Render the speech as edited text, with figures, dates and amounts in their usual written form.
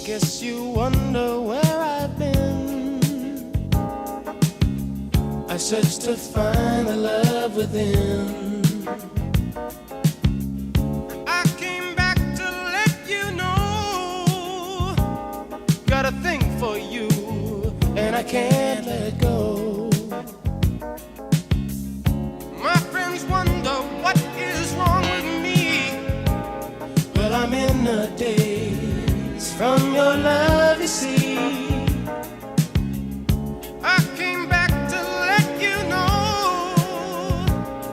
Guess you wonder where I've been. I searched to find the love within. I came back to let you know, got a thing for you, and I can't let go. My friends wonder what is wrong with me. Well, I'm in a daze.